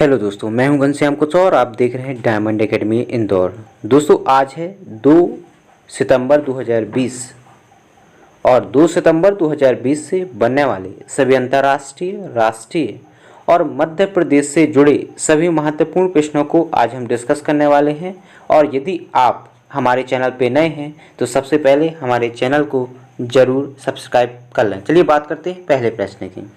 Hello दोस्तों, मैं हूं घनश्याम कुछ और आप देख रहे हैं डायमंड एकेडमी इंदौर। दोस्तों आज है 2 सितंबर 2020 और 2 सितंबर 2020 से बनने वाले सभी अंतर्राष्ट्रीय, राष्ट्रीय और मध्य प्रदेश से जुड़े सभी महत्वपूर्ण प्रश्नों को आज हम डिस्कस करने वाले हैं। और यदि आप हमारे चैनल पे नए हैं तो सबसे पहले हमारे चैनल को ज़रूर सब्सक्राइब कर लें। चलिए बात करते हैं पहले प्रश्न की।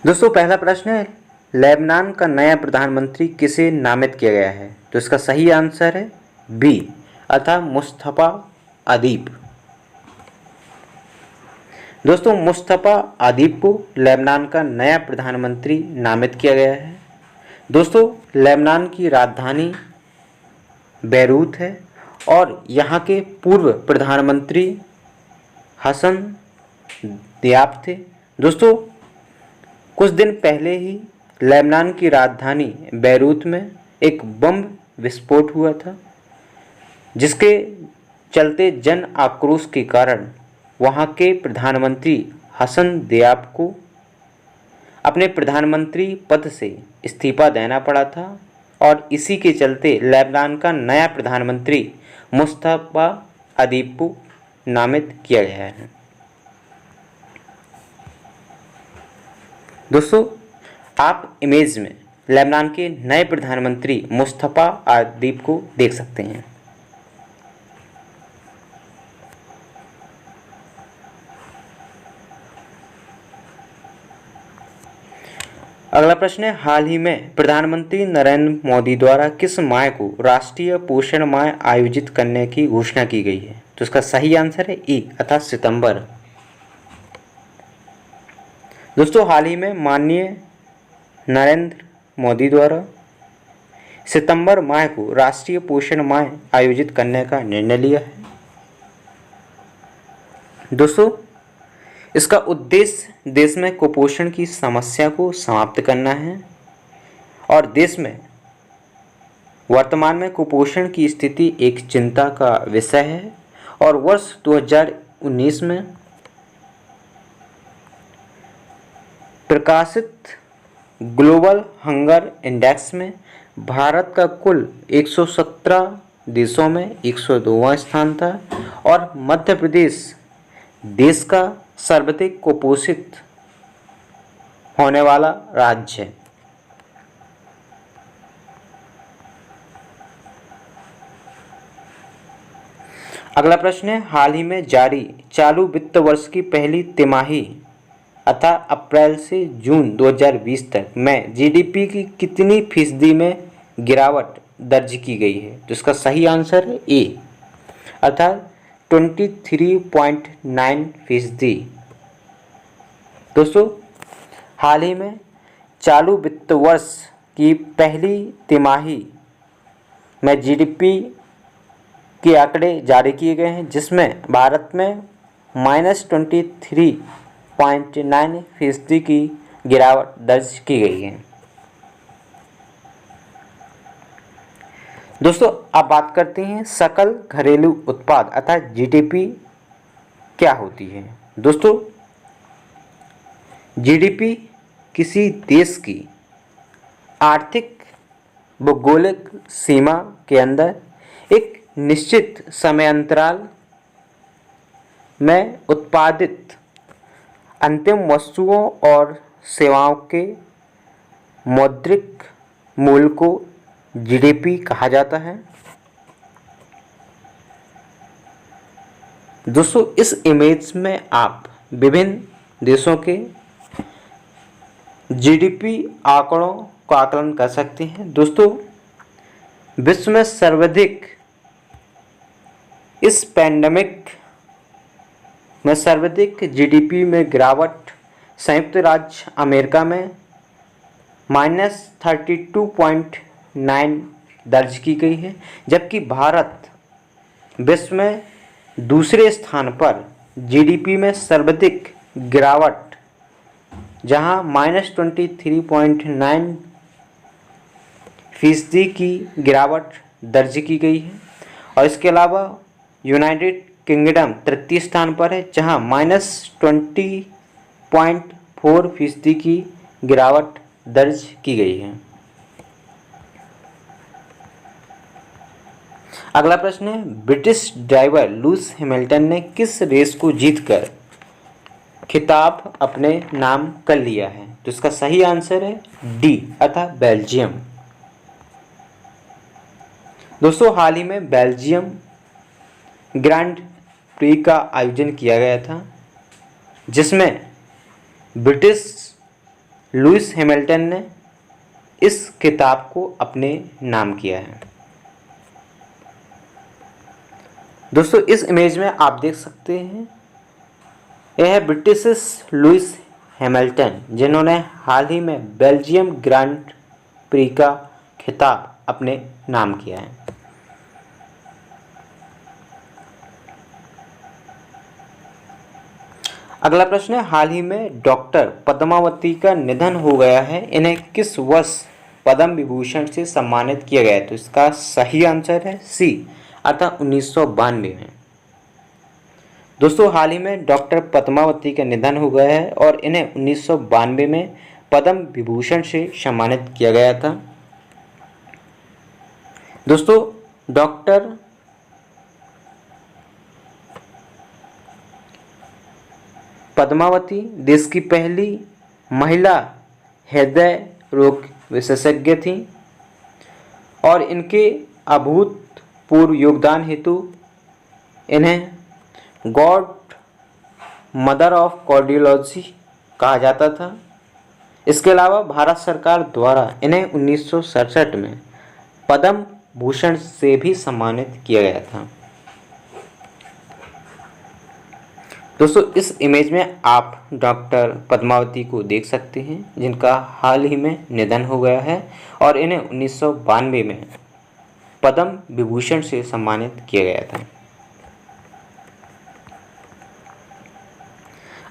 दोस्तों पहला प्रश्न है, लेबनान का नया प्रधानमंत्री किसे नामित किया गया है? तो इसका सही आंसर है बी अर्थात मुस्तफा अदीब। दोस्तों मुस्तफा अदीब को लेबनान का नया प्रधानमंत्री नामित किया गया है। दोस्तों लेबनान की राजधानी बैरूत है और यहाँ के पूर्व प्रधानमंत्री हसन दियाब थे। दोस्तों कुछ दिन पहले ही लेबनान की राजधानी बैरूत में एक बम विस्फोट हुआ था, जिसके चलते जन आक्रोश के कारण वहां के प्रधानमंत्री हसन दियाब को अपने प्रधानमंत्री पद से इस्तीफा देना पड़ा था और इसी के चलते लेबनान का नया प्रधानमंत्री मुस्तफा अदीब को नामित किया गया है। दोस्तों आप इमेज में लेबनान के नए प्रधानमंत्री मुस्तफा अदीब को देख सकते हैं। अगला प्रश्न है, हाल ही में प्रधानमंत्री नरेंद्र मोदी द्वारा किस माह को राष्ट्रीय पोषण माह आयोजित करने की घोषणा की गई है? तो इसका सही आंसर है ई अर्थात सितंबर। दोस्तों हाल ही में माननीय नरेंद्र मोदी द्वारा सितंबर माह को राष्ट्रीय पोषण माह आयोजित करने का निर्णय लिया है। दोस्तों इसका उद्देश्य देश में कुपोषण की समस्या को समाप्त करना है और देश में वर्तमान में कुपोषण की स्थिति एक चिंता का विषय है और वर्ष 2019 में प्रकाशित ग्लोबल हंगर इंडेक्स में भारत का कुल 117 देशों में 102वां स्थान था और मध्य प्रदेश देश का सर्वाधिक कुपोषित होने वाला राज्य है। अगला प्रश्न है, हाल ही में जारी चालू वित्त वर्ष की पहली तिमाही अर्थात अप्रैल से जून 2020 तक में जीडीपी की कितनी फीसदी में गिरावट दर्ज की गई है? तो इसका सही आंसर है ए अर्थात 23.9%। दोस्तों हाल ही में चालू वित्त वर्ष की पहली तिमाही में जीडीपी के आंकड़े जारी किए गए हैं, जिसमें भारत में -23.9% की गिरावट दर्ज की गई है। दोस्तों अब बात करते हैं सकल घरेलू उत्पाद अर्थात जीडीपी क्या होती है। दोस्तों जीडीपी किसी देश की आर्थिक भौगोलिक सीमा के अंदर एक निश्चित समय अंतराल में उत्पादित अंतिम वस्तुओं और सेवाओं के मौद्रिक मूल्य को जीडीपी कहा जाता है। दोस्तों इस इमेज में आप विभिन्न देशों के जीडीपी आंकड़ों का आकलन कर सकते हैं। दोस्तों विश्व में सर्वाधिक इस पैंडेमिक में सर्वाधिक जीडीपी में गिरावट संयुक्त राज्य अमेरिका में -32.9 दर्ज की गई है, जबकि भारत विश्व में दूसरे स्थान पर जीडीपी में सर्वाधिक गिरावट जहां -23.9% की गिरावट दर्ज की गई है। और इसके अलावा यूनाइटेड किंगडम तृतीय स्थान पर है, जहां -20.4% की गिरावट दर्ज की गई है। अगला प्रश्न है, ब्रिटिश ड्राइवर लुईस हैमिल्टन ने किस रेस को जीतकर खिताब अपने नाम कर लिया है? तो इसका सही आंसर है डी अर्थात बेल्जियम। दोस्तों, हाल ही में बेल्जियम ग्रैंड प्री का आयोजन किया गया था, जिसमें ब्रिटिश लुईस हैमिल्टन ने इस खिताब को अपने नाम किया है। दोस्तों, इस इमेज में आप देख सकते हैं, यह है ब्रिटिश लुईस हैमिल्टन, जिन्होंने हाल ही में बेल्जियम ग्रैंड प्री का खिताब अपने नाम किया है। अगला प्रश्न है, हाल ही में डॉक्टर पद्मावती का निधन हो गया है, इन्हें किस वर्ष पद्म विभूषण से सम्मानित किया गया है? तो इसका सही आंसर है सी अर्थात 1992 में। दोस्तों, हाल ही में डॉक्टर पद्मावती का निधन हो गया है और इन्हें 1992 में पद्म विभूषण से सम्मानित किया गया था। दोस्तों, डॉक्टर पद्मावती देश की पहली महिला हृदय रोग विशेषज्ञ थी और इनके अभूतपूर्व योगदान हेतु इन्हें गॉड मदर ऑफ कार्डियोलॉजी कहा जाता था। इसके अलावा भारत सरकार द्वारा इन्हें 1967 में पद्म भूषण से भी सम्मानित किया गया था। दोस्तों, इस इमेज में आप डॉक्टर पद्मावती को देख सकते हैं, जिनका हाल ही में निधन हो गया है और इन्हें 1992 में पद्म विभूषण से सम्मानित किया गया था।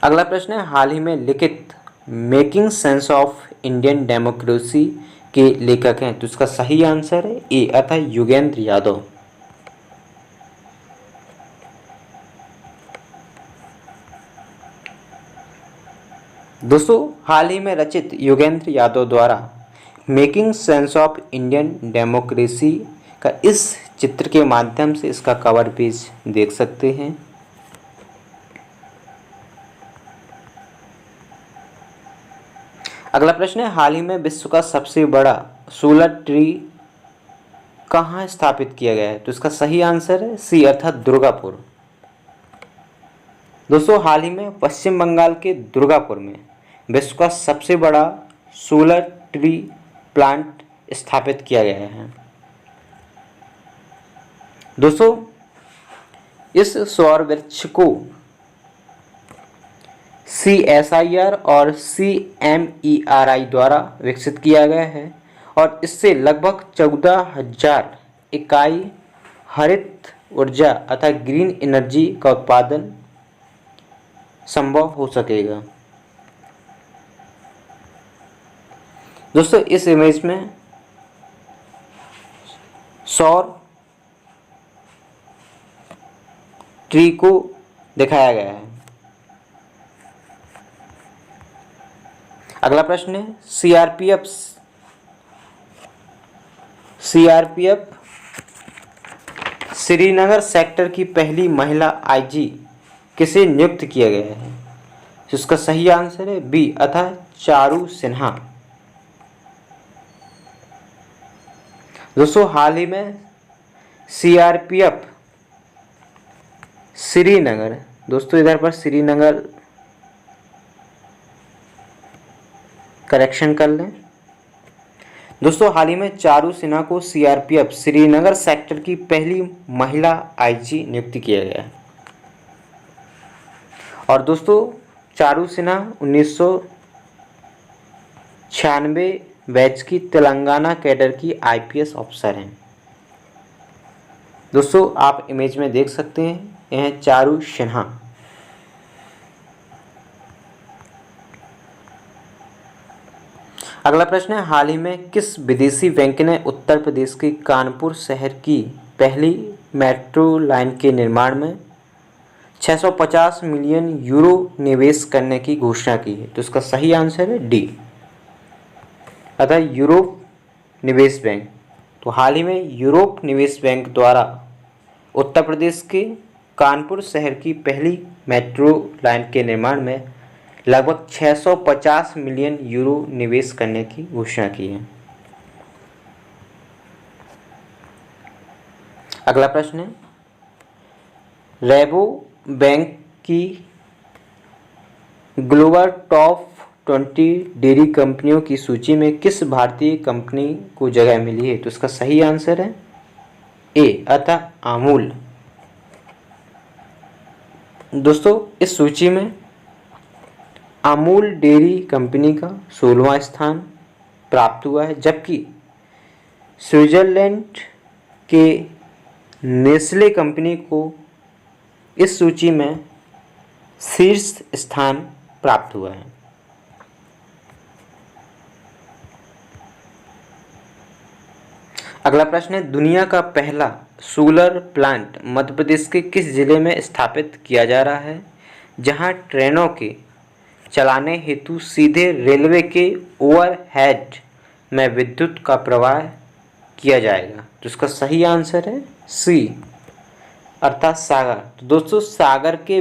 अगला प्रश्न है, हाल ही में लिखित making sense of Indian democracy के लेखक हैं? तो इसका सही आंसर है ए अर्थात योगेंद्र यादव। दोस्तों, हाल ही में रचित योगेंद्र यादव द्वारा making sense of Indian democracy का इस चित्र के माध्यम से इसका कवर पेज देख सकते हैं। अगला प्रश्न है, हाल ही में विश्व का सबसे बड़ा सोलर ट्री कहाँ स्थापित किया गया है? तो इसका सही आंसर है सी अर्थात दुर्गापुर। दोस्तों, हाल ही में पश्चिम बंगाल के दुर्गापुर में विश्व का सबसे बड़ा सोलर ट्री प्लांट स्थापित किया गया है। दोस्तों, इस सौर वृक्ष को CSIR और CMERI द्वारा विकसित किया गया है और इससे लगभग 14,000 इकाई हरित ऊर्जा अर्थात ग्रीन एनर्जी का उत्पादन संभव हो सकेगा। दोस्तों, इस इमेज में सौर ट्री को दिखाया गया है। अगला प्रश्न है, सीआरपीएफ श्रीनगर सेक्टर की पहली महिला IG किसे नियुक्त किया गया है? इसका सही आंसर है बी अर्थात चारू सिन्हा। दोस्तों, हाल ही में CRPF श्रीनगर, दोस्तों इधर पर श्रीनगर करेक्शन कर लें। दोस्तों, हाल ही में चारू सिन्हा को CRPF श्रीनगर सेक्टर की पहली महिला IG नियुक्त किया गया है। और दोस्तों, चारू सिन्हा 1996 बैच की तेलंगाना कैडर की IPS ऑफिसर हैं। दोस्तों, आप इमेज में देख सकते हैं, यह चारू सिन्हा। अगला प्रश्न है, हाल ही में किस विदेशी बैंक ने उत्तर प्रदेश के कानपुर शहर की पहली मेट्रो लाइन के निर्माण में 650 मिलियन यूरो निवेश करने की घोषणा की है। तो इसका सही आंसर है डी, अतः यूरोप निवेश बैंक। तो हाल ही में यूरोप निवेश बैंक द्वारा उत्तर प्रदेश के कानपुर शहर की पहली मेट्रो लाइन के निर्माण में लगभग 650 मिलियन यूरो निवेश करने की घोषणा की है। अगला प्रश्न है, रेबो बैंक की ग्लोबल टॉप 20 डेयरी कंपनियों की सूची में किस भारतीय कंपनी को जगह मिली है? तो इसका सही आंसर है ए, अतः अमूल। दोस्तों, इस सूची में अमूल डेयरी कंपनी का 16वां स्थान प्राप्त हुआ है, जबकि स्विट्जरलैंड के नेस्ले कंपनी को इस सूची में शीर्ष स्थान प्राप्त हुआ है। अगला प्रश्न है, दुनिया का पहला सोलर प्लांट मध्य प्रदेश के किस जिले में स्थापित किया जा रहा है, जहां ट्रेनों के चलाने हेतु सीधे रेलवे के ओवरहेड में विद्युत का प्रवाह किया जाएगा? तो इसका सही आंसर है सी, अर्थात सागर। तो दोस्तों, सागर के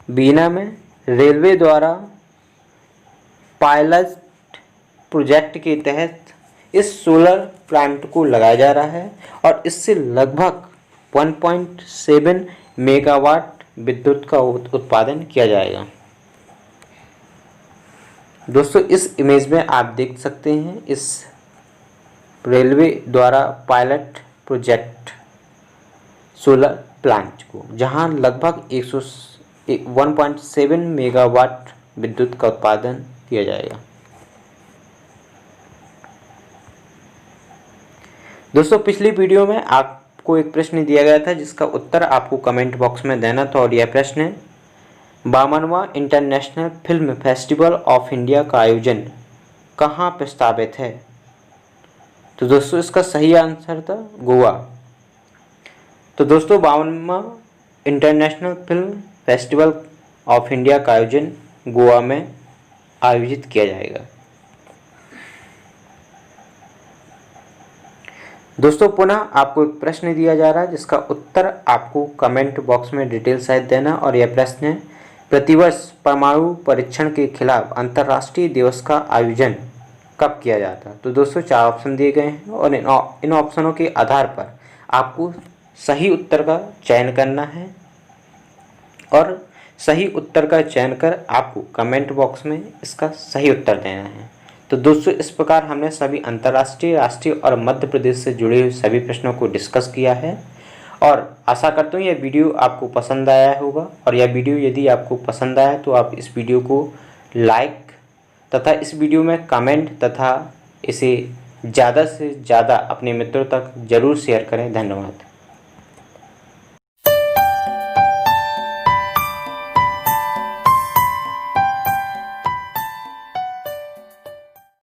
बीना में रेलवे द्वारा पायलट प्रोजेक्ट के तहत इस सोलर प्लांट को लगाया जा रहा है और इससे लगभग 1.7 मेगावाट विद्युत का उत्पादन किया जाएगा। दोस्तों, इस इमेज में आप देख सकते हैं इस रेलवे द्वारा पायलट प्रोजेक्ट सोलर प्लांट को, जहां लगभग 1.7 मेगावाट विद्युत का उत्पादन किया जाएगा। दोस्तों, पिछली वीडियो में आपको एक प्रश्न दिया गया था जिसका उत्तर आपको कमेंट बॉक्स में देना था, और यह प्रश्न है, 52वां international film festival of India का आयोजन कहाँ प्रस्तावित है? तो दोस्तों, इसका सही आंसर था गोवा। तो दोस्तों, 52वां international film festival of India का आयोजन गोवा में आयोजित किया जाएगा। दोस्तों, पुनः आपको एक प्रश्न दिया जा रहा है जिसका उत्तर आपको कमेंट बॉक्स में डिटेल सहित देना, और यह प्रश्न है, प्रतिवर्ष परमाणु परीक्षण के खिलाफ अंतर्राष्ट्रीय दिवस का आयोजन कब किया जाता है? तो दोस्तों, 4 ऑप्शन दिए गए हैं और इन ऑप्शनों के आधार पर आपको सही उत्तर का चयन करना है, और सही उत्तर का चयन कर आपको कमेंट बॉक्स में इसका सही उत्तर देना है। तो दोस्तों, इस प्रकार हमने सभी अंतर्राष्ट्रीय, राष्ट्रीय और मध्य प्रदेश से जुड़े हुए सभी प्रश्नों को डिस्कस किया है, और आशा करता हूँ यह वीडियो आपको पसंद आया होगा। और यह वीडियो यदि आपको पसंद आया तो आप इस वीडियो को लाइक तथा इस वीडियो में कमेंट तथा इसे ज़्यादा से ज़्यादा अपने मित्रों तक जरूर शेयर करें। धन्यवाद।